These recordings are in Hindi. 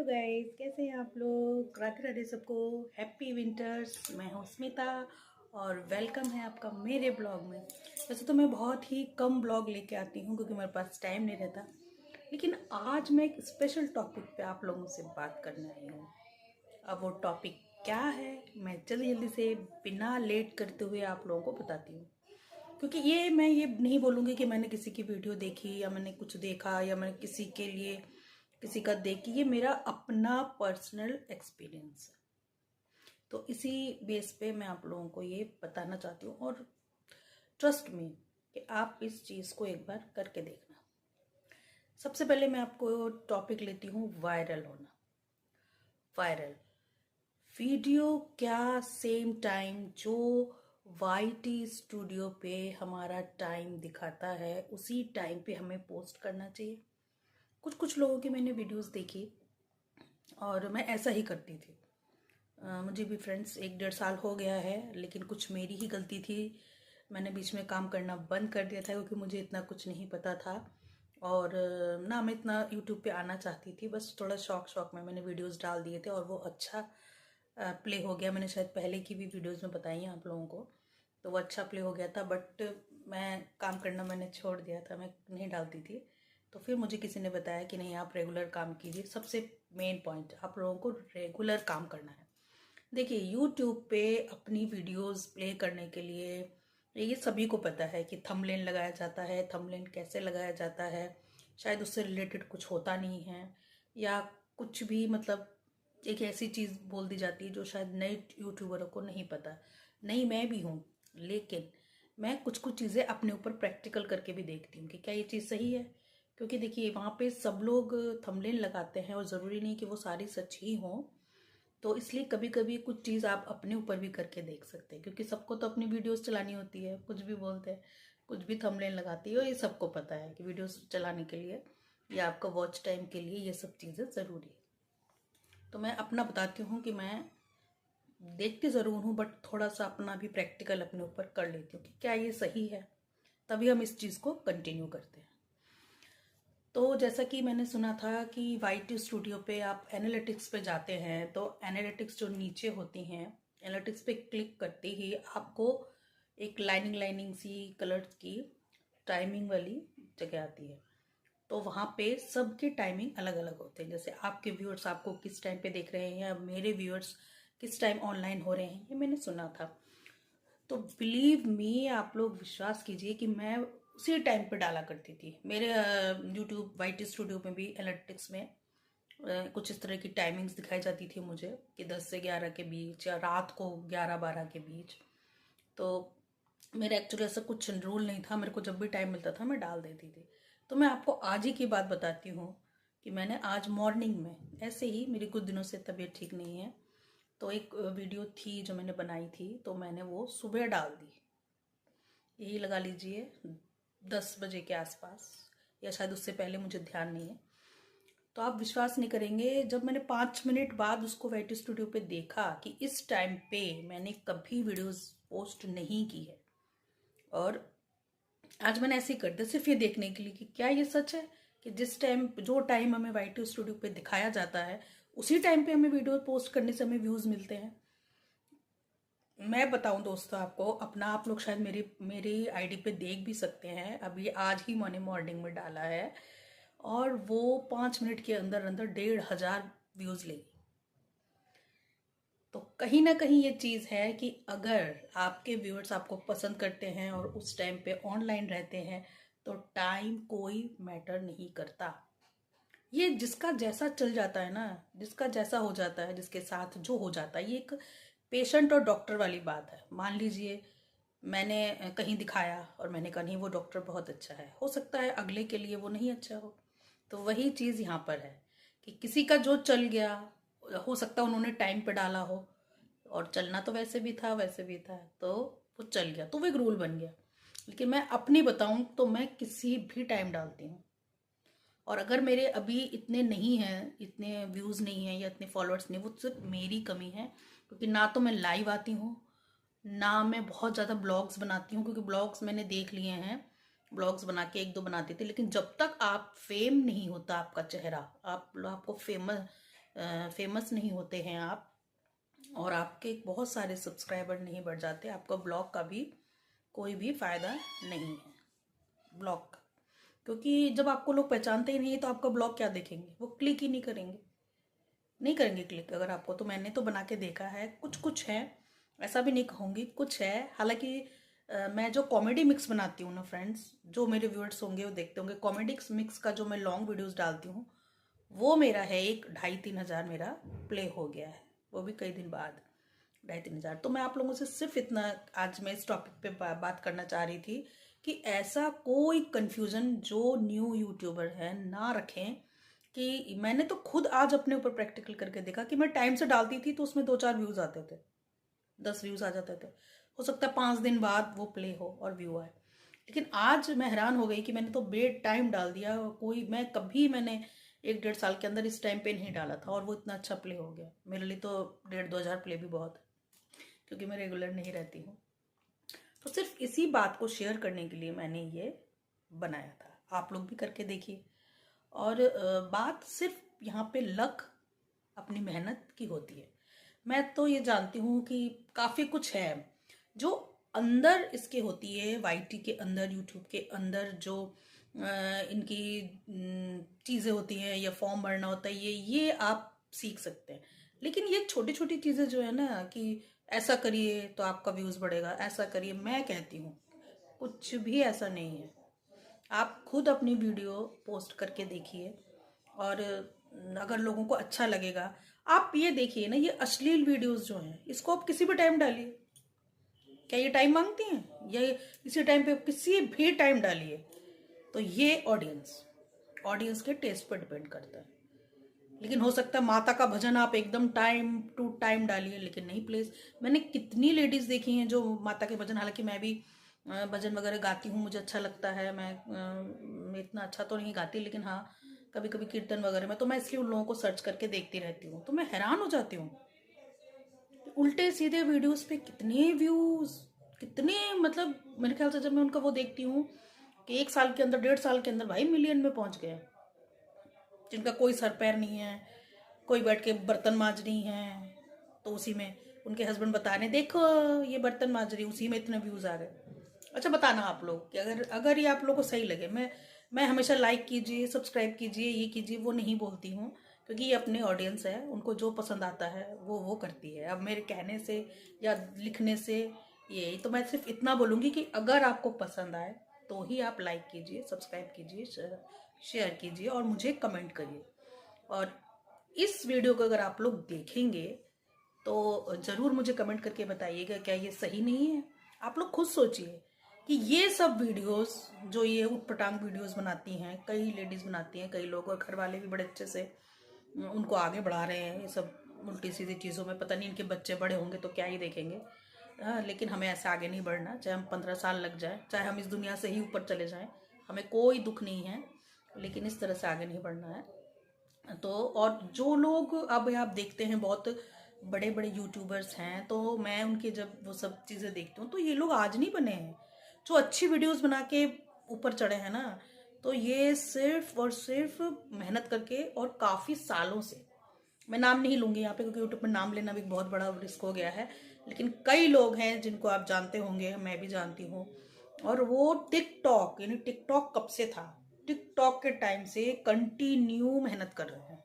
गाइस, कैसे हैं आप लोग। राधे राधे सबको। Happy winters. मैं हूँ स्मिता और वेलकम है आपका मेरे ब्लॉग में। वैसे तो मैं बहुत ही कम ब्लॉग लेके आती हूँ क्योंकि मेरे पास टाइम नहीं रहता, लेकिन आज मैं एक स्पेशल टॉपिक पे आप लोगों से बात करने आई हूँ। अब वो टॉपिक क्या है मैं जल्दी जल्दी से बिना लेट करते हुए आप लोगों को बताती हूँ। क्योंकि मैं ये नहीं बोलूँगी कि मैंने किसी की वीडियो देखी या मैंने कुछ देखा या मैंने किसी के लिए किसी का देखी। ये मेरा अपना पर्सनल एक्सपीरियंस है, तो इसी बेस पे मैं आप लोगों को ये बताना चाहती हूँ। और ट्रस्ट मी कि आप इस चीज़ को एक बार करके देखना। सबसे पहले मैं आपको टॉपिक लेती हूँ वायरल होना। वायरल वीडियो क्या सेम टाइम जो वाईटी स्टूडियो पे हमारा टाइम दिखाता है उसी टाइम पे हमें पोस्ट करना चाहिए। कुछ कुछ लोगों की मैंने वीडियोस देखी और मैं ऐसा ही करती थी। मुझे भी फ्रेंड्स 1-1.5 साल हो गया है, लेकिन कुछ मेरी ही गलती थी। मैंने बीच में काम करना बंद कर दिया था क्योंकि मुझे इतना कुछ नहीं पता था और ना मैं इतना यूट्यूब पे आना चाहती थी। बस थोड़ा शौक में मैंने वीडियोस डाल दिए थे और वो अच्छा प्ले हो गया। मैंने शायद पहले की भी वीडियोस में बताई है आप लोगों को, तो वो अच्छा प्ले हो गया था। बट मैं काम करना मैंने छोड़ दिया था, मैं नहीं डालती थी। तो फिर मुझे किसी ने बताया कि नहीं, आप रेगुलर काम कीजिए। सबसे मेन पॉइंट, आप लोगों को रेगुलर काम करना है। देखिए, यूट्यूब पे अपनी वीडियोस प्ले करने के लिए ये सभी को पता है कि थंबनेल लगाया जाता है। थंबनेल कैसे लगाया जाता है, शायद उससे रिलेटेड कुछ होता नहीं है या कुछ भी, मतलब एक ऐसी चीज़ बोल दी जाती है जो शायद नए यूट्यूबरों को नहीं पता। नहीं, मैं भी हूँ, लेकिन मैं कुछ कुछ चीज़ें अपने ऊपर प्रैक्टिकल करके भी देखती हूँ कि क्या ये चीज़ सही है। क्योंकि देखिए, वहाँ पे सब लोग थंबनेल लगाते हैं और ज़रूरी नहीं कि वो सारी सच ही हों। तो इसलिए कभी कभी कुछ चीज़ आप अपने ऊपर भी करके देख सकते हैं, क्योंकि सबको तो अपनी वीडियोस चलानी होती है। कुछ भी बोलते हैं, कुछ भी थंबनेल लगाती है, और ये सबको पता है कि वीडियोस चलाने के लिए या आपका वॉच टाइम के लिए ये सब चीज़ें ज़रूरी है। तो मैं अपना बताती हूँ कि मैं देखती ज़रूर हूँ, बट थोड़ा सा अपना भी प्रैक्टिकल अपने ऊपर कर लेती हूँ कि क्या ये सही है, तभी हम इस चीज़ को कंटिन्यू करते हैं। तो जैसा कि मैंने सुना था कि वाईटी स्टूडियो पे आप एनालिटिक्स पे जाते हैं, तो एनालिटिक्स जो नीचे होती हैं, एनालिटिक्स पे क्लिक करते ही आपको एक लाइनिंग लाइनिंग सी कलर्स की टाइमिंग वाली जगह आती है। तो वहाँ पे सबके टाइमिंग अलग अलग होते हैं। जैसे आपके व्यूअर्स आपको किस टाइम पे देख रहे हैं या मेरे व्यूअर्स किस टाइम ऑनलाइन हो रहे हैं, ये मैंने सुना था। तो बिलीव मी, आप लोग विश्वास कीजिए कि मैं उसी टाइम पे डाला करती थी। मेरे यूट्यूब वाईटी स्टूडियो में भी एनालिटिक्स में कुछ इस तरह की टाइमिंग्स दिखाई जाती थी मुझे कि 10 से 11 के बीच या रात को 11-12 के बीच। तो मेरा एक्चुअली ऐसा कुछ रूल नहीं था, मेरे को जब भी टाइम मिलता था मैं डाल देती थी। तो मैं आपको आज ही की बात बताती हूँ कि मैंने आज मॉर्निंग में ऐसे ही, मेरी कुछ दिनों से तबीयत ठीक नहीं है, तो एक वीडियो थी जो मैंने बनाई थी, तो मैंने वो सुबह डाल दी। यही लगा लीजिए 10 बजे के आसपास, या शायद उससे पहले, मुझे ध्यान नहीं है। तो आप विश्वास नहीं करेंगे, जब मैंने 5 मिनट बाद उसको वाईटी स्टूडियो पे देखा कि इस टाइम पे मैंने कभी वीडियोस पोस्ट नहीं की है, और आज मैंने ऐसे ही कर दिया सिर्फ ये देखने के लिए कि क्या ये सच है कि जिस टाइम, जो टाइम हमें वाईटी स्टूडियो पे दिखाया जाता है, उसी टाइम पे हमें वीडियो पोस्ट करने से हमें व्यूज़ मिलते हैं। मैं बताऊं दोस्तों आपको अपना, आप लोग शायद मेरी आईडी पे देख भी सकते हैं। अभी आज ही मैंने मॉर्निंग में डाला है और वो 5 मिनट के अंदर अंदर 1,500 व्यूज़ ले। तो कहीं ना कहीं ये चीज़ है कि अगर आपके व्यूअर्स आपको पसंद करते हैं और उस टाइम पे ऑनलाइन रहते हैं, तो टाइम कोई मैटर नहीं करता। ये जिसका जैसा चल जाता है ना, जिसका जैसा हो जाता है, जिसके साथ जो हो जाता है, ये एक पेशेंट और डॉक्टर वाली बात है। मान लीजिए मैंने कहीं दिखाया और मैंने कहा नहीं वो डॉक्टर बहुत अच्छा है, हो सकता है अगले के लिए वो नहीं अच्छा हो। तो वही चीज़ यहाँ पर है कि किसी का जो चल गया, हो सकता है उन्होंने टाइम पे डाला हो और चलना तो वैसे भी था वैसे भी था, तो वो चल गया, तो वो एक रूल बन गया। लेकिन मैं अपनी बताऊं तो मैं किसी भी टाइम डालती हूँ। और अगर मेरे अभी इतने नहीं हैं, इतने व्यूज़ नहीं हैं या इतने फॉलोअर्स नहीं, वो सिर्फ मेरी कमी है। क्योंकि ना तो मैं लाइव आती हूँ, ना मैं बहुत ज़्यादा ब्लॉग्स बनाती हूँ, क्योंकि ब्लॉग्स मैंने देख लिए हैं, ब्लॉग्स बना के 1-2 बनाती थी। लेकिन जब तक आप फेम नहीं होता आपका चेहरा, आपको फेमस नहीं होते हैं आप और आपके बहुत सारे सब्सक्राइबर नहीं बढ़ जाते, आपका ब्लॉग का भी कोई भी फ़ायदा नहीं है ब्लॉग का। क्योंकि जब आपको लोग पहचानते ही नहीं तो आपका ब्लॉग क्या देखेंगे, वो क्लिक ही नहीं करेंगे क्लिक अगर आपको। तो मैंने तो बना के देखा है, कुछ कुछ है, ऐसा भी नहीं कहूँगी, कुछ है। हालांकि मैं जो कॉमेडी मिक्स बनाती हूँ ना फ्रेंड्स, जो मेरे व्यूअर्स होंगे वो देखते होंगे, कॉमेडी मिक्स का जो मैं लॉन्ग वीडियोस डालती हूँ वो मेरा है 1-2.5-3 हज़ार मेरा प्ले हो गया है, वो भी कई दिन बाद 2.5-3 हज़ार। तो मैं आप लोगों से सिर्फ इतना आज मैं इस टॉपिक पे बात करना चाह रही थी कि ऐसा कोई कन्फ्यूज़न जो न्यू यूट्यूबर है ना रखें। कि मैंने तो खुद आज अपने ऊपर प्रैक्टिकल करके देखा कि मैं टाइम से डालती थी तो उसमें 2-4 व्यूज़ आते थे, 10 व्यूज़ आ जाते थे। हो सकता है 5 दिन बाद वो प्ले हो और व्यू आए। लेकिन आज मैं हैरान हो गई कि मैंने तो बे टाइम डाल दिया, मैंने 1-1.5 साल के अंदर इस टाइम पे नहीं डाला था और वो इतना अच्छा प्ले हो गया। मेरे लिए तो 1,500-2,000 प्ले भी बहुत है, क्योंकि मैं रेगुलर नहीं रहती हूँ। तो सिर्फ इसी बात को शेयर करने के लिए मैंने ये बनाया था, आप लोग भी करके देखिए। और बात सिर्फ यहाँ पे लक, अपनी मेहनत की होती है। मैं तो ये जानती हूँ कि काफ़ी कुछ है जो अंदर इसके होती है, वाईटी के अंदर, यूट्यूब के अंदर जो इनकी चीज़ें होती हैं या फॉर्म भरना होता है, ये आप सीख सकते हैं। लेकिन ये छोटी छोटी चीज़ें जो है ना कि ऐसा करिए तो आपका व्यूज़ बढ़ेगा, ऐसा करिए, मैं कहती हूँ कुछ भी ऐसा नहीं है। आप खुद अपनी वीडियो पोस्ट करके देखिए और अगर लोगों को अच्छा लगेगा, आप ये देखिए ना, ये अश्लील वीडियोस जो हैं इसको आप किसी भी टाइम डालिए, क्या ये टाइम मांगती हैं? या इसी टाइम पे किसी भी टाइम डालिए, तो ये ऑडियंस के टेस्ट पर डिपेंड करता है। लेकिन हो सकता है माता का भजन आप एकदम टाइम टू टाइम डालिए, लेकिन नहीं प्लेस। मैंने कितनी लेडीज देखी हैं जो माता के भजन, हालांकि मैं भी भजन वगैरह गाती हूँ, मुझे अच्छा लगता है। मैं इतना अच्छा तो नहीं गाती, लेकिन हाँ कभी कभी कीर्तन वगैरह में तो मैं इसलिए उन लोगों को सर्च करके देखती रहती हूँ। तो मैं हैरान हो जाती हूँ, उल्टे सीधे वीडियोस पे कितने व्यूज, कितने, मतलब मेरे ख्याल से जब मैं उनका वो देखती हूँ कि 1 साल के अंदर, 1.5 साल के अंदर भाई मिलियन में पहुंच गए, जिनका कोई सर पैर नहीं है, कोई बैठ के बर्तन मांज रही हैं तो उसी में उनके हस्बैंड बता रहे देखो ये बर्तन मांज रही, उसी में इतने व्यूज़ आ गए। अच्छा बताना आप लोग कि अगर ये आप लोगों को सही लगे। मैं हमेशा लाइक कीजिए, सब्सक्राइब कीजिए, ये कीजिए, वो नहीं बोलती हूँ, क्योंकि ये अपने ऑडियंस है, उनको जो पसंद आता है वो करती है। अब मेरे कहने से या लिखने से यही तो, मैं सिर्फ इतना बोलूँगी कि अगर आपको पसंद आए तो ही आप लाइक कीजिए, सब्सक्राइब कीजिए, शेयर कीजिए और मुझे कमेंट करिए। और इस वीडियो को अगर आप लोग देखेंगे तो ज़रूर मुझे कमेंट करके बताइएगा क्या ये सही नहीं है। आप लोग खुद सोचिए कि ये सब वीडियोस जो ये उटपटांग वीडियोस बनाती हैं, कई लेडीज़ बनाती हैं, कई लोग, और घर वाले भी बड़े अच्छे से उनको आगे बढ़ा रहे हैं ये सब उल्टी सीधी चीज़ों में। पता नहीं इनके बच्चे बड़े होंगे तो क्या ही देखेंगे। हाँ, लेकिन हमें ऐसे आगे नहीं बढ़ना, चाहे हम 15 साल लग जाए, चाहे हम इस दुनिया से ही ऊपर चले जाएं, हमें कोई दुख नहीं है, लेकिन इस तरह से आगे नहीं बढ़ना है। तो और जो लोग अब आप देखते हैं बहुत बड़े बड़े यूट्यूबर्स हैं, तो मैं उनके जब वो सब चीज़ें देखती हूँ तो ये लोग आज नहीं बने हैं, जो अच्छी वीडियोस बना के ऊपर चढ़े हैं ना, तो ये सिर्फ और सिर्फ मेहनत करके और काफ़ी सालों से, मैं नाम नहीं लूँगी यहाँ पे क्योंकि यूट्यूब में नाम लेना भी बहुत बड़ा रिस्क हो गया है, लेकिन कई लोग हैं जिनको आप जानते होंगे, मैं भी जानती हूँ। और वो टिकटॉक, यानी टिकटॉक कब से था, टिकटॉक के टाइम से कंटिन्यू मेहनत कर रहे हैं,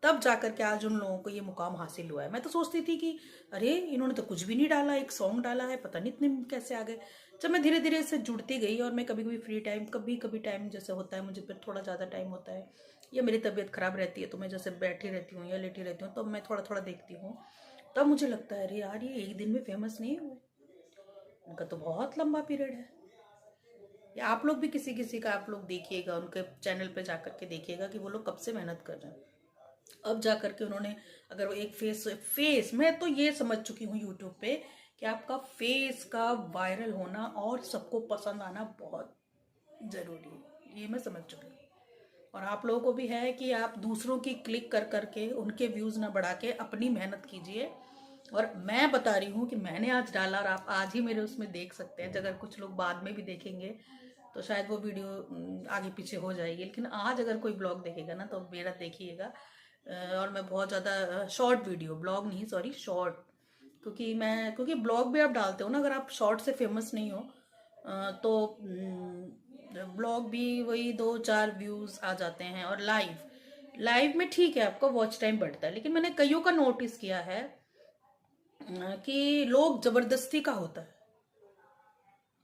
तब जाकर के आज उन लोगों को ये मुकाम हासिल हुआ है। मैं तो सोचती थी कि अरे इन्होंने तो कुछ भी नहीं डाला, एक सॉन्ग डाला है, पता नहीं इतने कैसे आ गए। जब मैं धीरे धीरे इससे जुड़ती गई और मैं कभी कभी फ्री टाइम, कभी कभी टाइम जैसे होता है मुझे, फिर थोड़ा ज़्यादा टाइम होता है या मेरी तबीयत ख़राब रहती है तो मैं जैसे बैठी रहती हूँ या लेटी रहती हूँ, तो मैं थोड़ा थोड़ा देखती हूँ, तब मुझे लगता है अरे यार ये एक दिन में फेमस नहीं हुए, उनका तो बहुत लंबा पीरियड है। या आप लोग भी किसी किसी का आप लोग देखिएगा, उनके चैनल पे जा करके देखिएगा कि वो लोग कब से मेहनत कर रहे हैं, अब जा करके उन्होंने, अगर वो एक फेस मैं तो ये समझ चुकी हूँ यूट्यूब पे कि आपका फेस का वायरल होना और सबको पसंद आना बहुत ज़रूरी है, ये मैं समझ चुकी हूँ। और आप लोगों को भी है कि आप दूसरों की क्लिक कर करके उनके व्यूज़ ना बढ़ा के अपनी मेहनत कीजिए। और मैं बता रही हूँ कि मैंने आज डाला और आप आज ही मेरे उसमें देख सकते हैं। अगर कुछ लोग बाद में भी देखेंगे तो शायद वो वीडियो आगे पीछे हो जाएगी, लेकिन आज अगर कोई ब्लॉग देखेगा ना तो मेरा देखिएगा और मैं बहुत ज़्यादा शॉर्ट वीडियो, ब्लॉग नहीं सॉरी शॉर्ट, क्योंकि ब्लॉग भी आप डालते हो ना, अगर आप शॉर्ट से फेमस नहीं हो तो ब्लॉग भी वही 2-4 व्यूज़ आ जाते हैं। और लाइव में ठीक है आपका वॉच टाइम बढ़ता है, लेकिन मैंने कईयों का नोटिस किया है कि लोग ज़बरदस्ती का होता है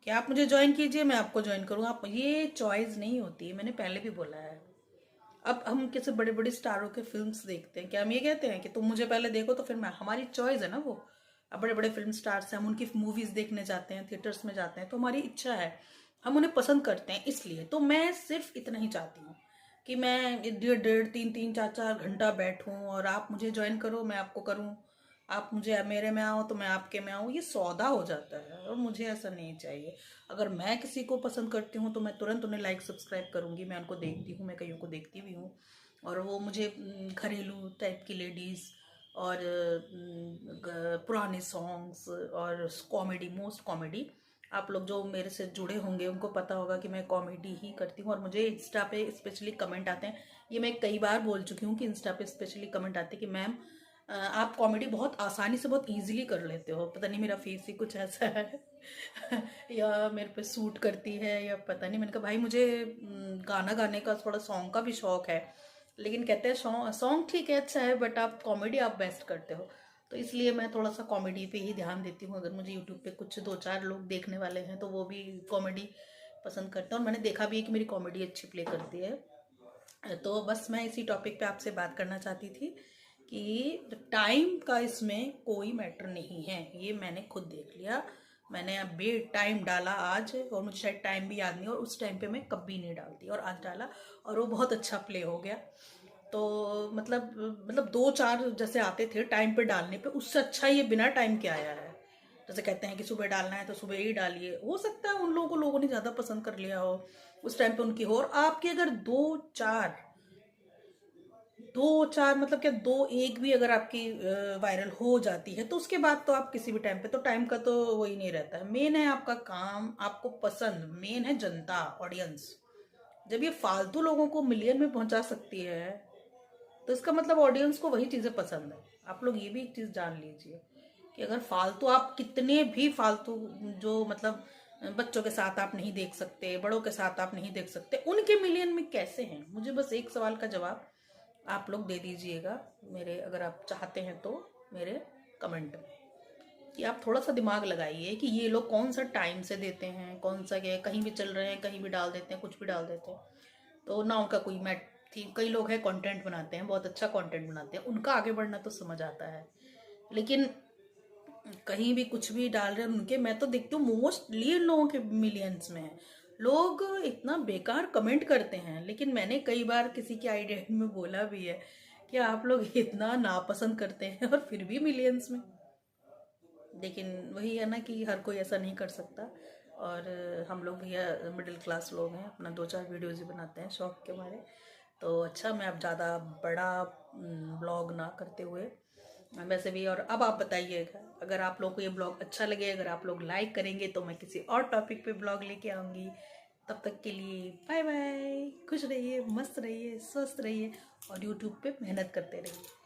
कि आप मुझे ज्वाइन कीजिए मैं आपको ज्वाइन करूँ, आप ये चॉइस नहीं होती है, मैंने पहले भी बोला है। अब हम कैसे बड़े बड़े स्टारों के फिल्म्स देखते हैं, क्या हम ये कहते हैं कि तुम मुझे पहले देखो तो फिर मैं, हमारी चॉइस है ना वो। अब बड़े बड़े फिल्म स्टार्स हैं, हम उनकी मूवीज देखने जाते हैं, थिएटर्स में जाते हैं, तो हमारी इच्छा है, हम उन्हें पसंद करते हैं। इसलिए तो मैं सिर्फ इतना ही चाहती हूँ कि मैं 1.5-1.5 3-3 4-4 घंटा बैठूं और आप मुझे ज्वाइन करो मैं आपको करूँ, आप मुझे मेरे में आओ तो मैं आपके में आऊँ, ये सौदा हो जाता है और मुझे ऐसा नहीं चाहिए। अगर मैं किसी को पसंद करती हूँ तो मैं तुरंत उन्हें लाइक सब्सक्राइब करूँगी, मैं उनको देखती हूँ, मैं कईयों को देखती भी हूँ। और वो मुझे घरेलू टाइप की लेडीज़ और पुराने सॉन्ग्स और कॉमेडी, मोस्ट कॉमेडी, आप लोग जो मेरे से जुड़े होंगे उनको पता होगा कि मैं कॉमेडी ही करती हूँ। और मुझे इंस्टा पे स्पेशली कमेंट आते हैं, ये मैं कई बार बोल चुकी हूँ कि इंस्टा पे स्पेशली कमेंट आते हैं कि मैम आप कॉमेडी बहुत आसानी से, बहुत इजीली कर लेते हो, पता नहीं मेरा फेस ही कुछ ऐसा है या मेरे पे सूट करती है या पता नहीं। मैंने कहा भाई मुझे गाना गाने का, थोड़ा सॉन्ग का भी शौक है, लेकिन कहते हैं सॉन्ग ठीक है अच्छा है बट आप कॉमेडी आप बेस्ट करते हो, तो इसलिए मैं थोड़ा सा कॉमेडी पे ही ध्यान देती हूँ। अगर मुझे यूट्यूब पे कुछ 2-4 लोग देखने वाले हैं तो वो भी कॉमेडी पसंद करते हैं, और मैंने देखा भी है कि मेरी कॉमेडी अच्छी प्ले करती है। तो बस मैं इसी टॉपिक पे आपसे बात करना चाहती थी कि टाइम का इसमें कोई मैटर नहीं है, ये मैंने खुद देख लिया। मैंने अब बे टाइम डाला आज, और मुझे शायद टाइम भी याद नहीं, और उस टाइम पे मैं कभी नहीं डालती, और आज डाला और वो बहुत अच्छा प्ले हो गया। तो मतलब 2-4 जैसे आते थे टाइम पे डालने पे, उससे अच्छा ये बिना टाइम के आया है। जैसे कहते हैं कि सुबह डालना है तो सुबह ही डालिए, हो सकता है उन लोगों ने ज़्यादा पसंद कर लिया हो, उस टाइम पे उनकी हो, और आपकी अगर 2-4 मतलब क्या 2-1 भी अगर आपकी वायरल हो जाती है तो उसके बाद तो आप किसी भी टाइम पे, तो टाइम का तो वही नहीं रहता है। मेन है आपका काम, आपको पसंद, मेन है जनता, ऑडियंस। जब ये फालतू लोगों को मिलियन में पहुंचा सकती है तो इसका मतलब ऑडियंस को वही चीज़ें पसंद है। आप लोग ये भी एक चीज़ जान लीजिए कि अगर फालतू, आप कितने भी फालतू, जो मतलब बच्चों के साथ आप नहीं देख सकते, बड़ों के साथ आप नहीं देख सकते, उनके मिलियन में कैसे हैं? मुझे बस एक सवाल का जवाब आप लोग दे दीजिएगा मेरे, अगर आप चाहते हैं तो मेरे कमेंट में, कि आप थोड़ा सा दिमाग लगाइए कि ये लोग कौन सा टाइम से देते हैं, कौन सा क्या, कहीं भी चल रहे हैं, कहीं भी डाल देते हैं, कुछ भी डाल देते हैं, तो ना उनका कोई मैट थी। कई लोग हैं कंटेंट बनाते हैं, बहुत अच्छा कंटेंट बनाते हैं, उनका आगे बढ़ना तो समझ आता है, लेकिन कहीं भी कुछ भी डाल रहे हैं उनके, मैं तो देखती हूँ मोस्टली लोगों के मिलियंस में है, लोग इतना बेकार कमेंट करते हैं। लेकिन मैंने कई बार किसी के आइडिया में बोला भी है कि आप लोग इतना नापसंद करते हैं और फिर भी मिलियंस में। लेकिन वही है ना कि हर कोई ऐसा नहीं कर सकता, और हम लोग भैया मिडिल क्लास लोग हैं, अपना 2-4 वीडियोज़ ही बनाते हैं शौक के मारे। तो अच्छा, मैं अब ज़्यादा बड़ा ब्लॉग ना करते हुए, वैसे भी, और अब आप बताइएगा अगर आप लोग को ये ब्लॉग अच्छा लगे, अगर आप लोग लाइक करेंगे तो मैं किसी और टॉपिक पे ब्लॉग लेके आऊँगी। तब तक के लिए बाय बाय, खुश रहिए, मस्त रहिए, स्वस्थ रहिए, और यूट्यूब पे मेहनत करते रहिए।